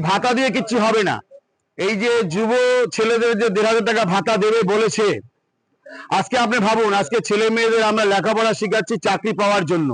ভাতা দিয়ে কিচ্ছু হবে না। এই যে যুব ছেলেদের যে 1,500 টাকা ভাতা দেবে বলেছে, আজকে আপনি ভাবুন, আজকে ছেলে মেয়েদের আমরা লেখাপড়া শিখাচ্ছি চাকরি পাওয়ার জন্য।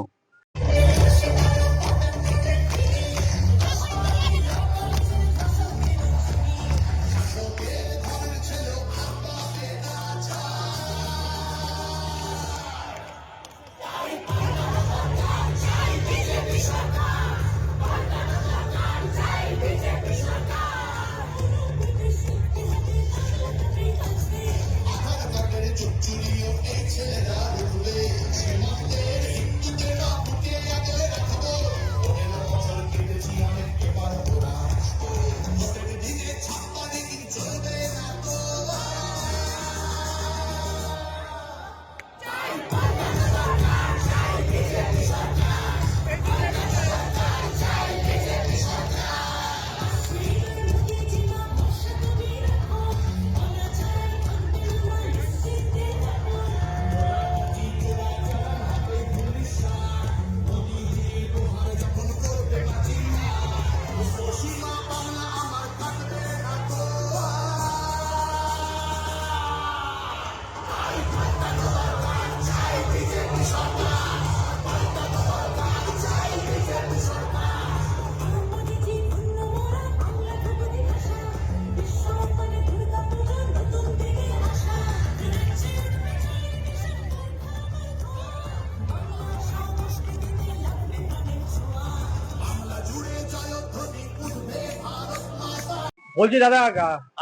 বলছি দাদা,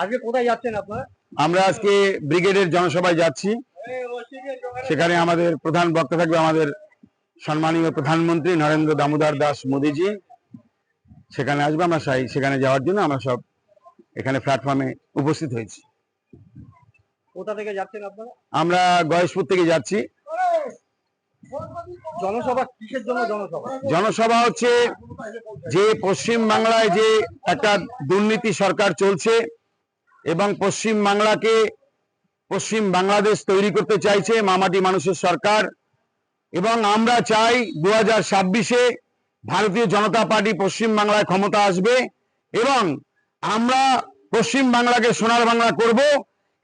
আজকে কোথায় যাচ্ছেন আপনারা? আমরা আজকে ব্রিগেডের জনসভায় যাচ্ছি। সেখানে আমাদের প্রধান বক্তা থাকবে আমাদের সম্মানীয় প্রধানমন্ত্রী নরেন্দ্র দামোদর দাস মোদীজি। সেখানে আসবে, আমরা সেখানে যাওয়ার জন্য আমরা সব এখানে প্ল্যাটফর্মে উপস্থিত হয়েছি। কোথা থেকে যাচ্ছেন আপনারা? আমরা গয়েশপুর থেকে যাচ্ছি। জনসভা কিসের জন্য? জনসভা হচ্ছে যে পশ্চিম বাংলায় যে একটা দুর্নীতি সরকার চলছে এবং পশ্চিম বাংলাকে পশ্চিম বাংলাদেশ তৈরি করতে চাইছে মামাটি মানুষের সরকার, এবং আমরা চাই 2026-এ ভারতীয় জনতা পার্টি পশ্চিম বাংলায় ক্ষমতা আসবে এবং আমরা পশ্চিম বাংলাকে সোনার বাংলা করব।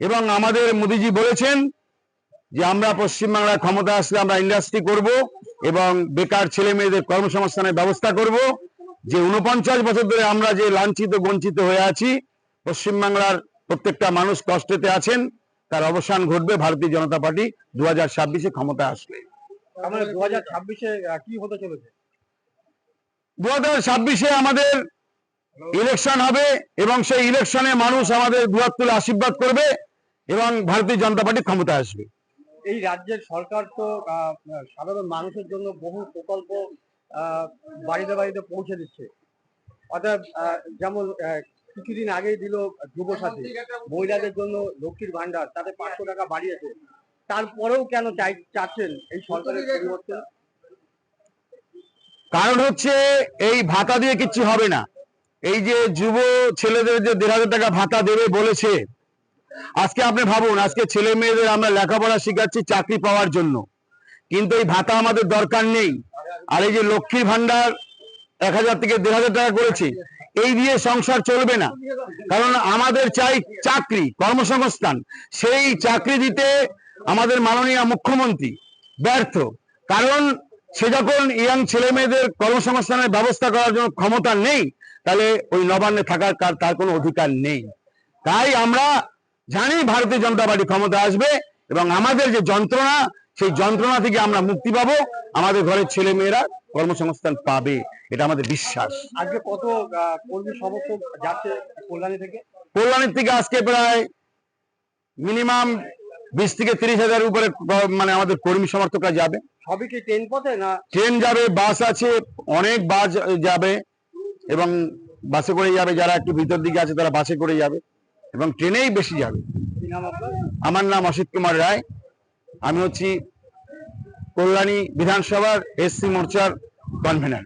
এবং আমাদের মোদীজি বলেছেন যে আমরা পশ্চিম বাংলায় ক্ষমতা আসলে আমরা ইন্ডাস্ট্রি করব এবং বেকার ছেলে মেয়েদের কর্মসংস্থানের ব্যবস্থা করব। যে 49 বছর ধরে আমরা যে লাঞ্ছিত বঞ্চিত হয়ে আছি, পশ্চিম বাংলার প্রত্যেকটা মানুষ কষ্টেতে আছেন, তার অবসান ঘটবে ভারতীয় জনতা পার্টি 2026-এ ক্ষমতা আসলে। 2026-এ কি হতে চলেছে? 2026-এ আমাদের ইলেকশন হবে এবং সেই ইলেকশনে মানুষ আমাদের দুয়ার তুলে আশীর্বাদ করবে এবং ভারতীয় জনতা পার্টি ক্ষমতা আসবে। এই রাজ্যের সরকার তো সাধারণ মানুষের জন্য বহু প্রকল্প বাড়িতে বাড়িতে পৌঁছে দিচ্ছে। অর্থাৎ যেমন কিছুদিন আগেই দিল যুবসাথী, মহিলাদের জন্য লক্ষ্মীর ভান্ডার, তাতে 500 টাকা বাড়িয়েছে। তারপরেও কেন চাচ্ছেন এই সরকারের পরিবর্তন? কারণ হচ্ছে এই ভাতা দিয়ে কিচ্ছু হবে না। এই যে যুব ছেলেদের যে 1,500 টাকা ভাতা দেবে বলেছে, আজকে আপনি ভাবুন, আজকে ছেলে মেয়েদের আমরা লেখাপড়া শিখাচ্ছি চাকরি পাওয়ার জন্য, কিন্তু এই ভাতা আমাদের দরকার নেই। আর এই যে লক্ষ্মীর ভান্ডার 1,000 থেকে 1,500 টাকা করেছে, এই দিয়ে সংসার চলবে না। কারণ আমাদের চাই চাকরি, কর্মসংস্থান। সেই চাকরি দিতে আমাদের মাননীয় মুখ্যমন্ত্রী ব্যর্থ। কারণ সে যখন ইয়াং ছেলে মেয়েদের কর্মসংস্থানের ব্যবস্থা করার জন্য ক্ষমতা নেই, তাহলে ওই নবান্নে থাকার তার কোনো অধিকার নেই। তাই আমরা জানি ভারতীয় জনতা পার্টি ক্ষমতা আসবে এবং আমাদের যে যন্ত্রণা, সেই যন্ত্রণা থেকে আমরা মুক্তি পাবো, আমাদের ঘরের ছেলে মেয়েরা কর্মসংস্থান পাবে, এটা আমাদের বিশ্বাস। আজকে কত কর্মী সমর্থক যাচ্ছে কল্যাণী থেকে? কল্যাণীর থেকে আজকে প্রায় মিনিমাম 20 থেকে 30,000 উপরে মানে আমাদের কর্মী সমর্থকরা যাবে। সবই কি ট্রেন পথে না? ট্রেন যাবে, বাস আছে, অনেক বাস যাবে এবং বাসে করে যাবে। যারা একটু ভিতর দিকে আছে তারা বাসে করে যাবে এবং ট্রেনেই বেশি যাবে। আমার নাম অসিত কুমার রায়, আমি হচ্ছি কল্যাণী বিধানসভার এসসি মোর্চার কনভেনার।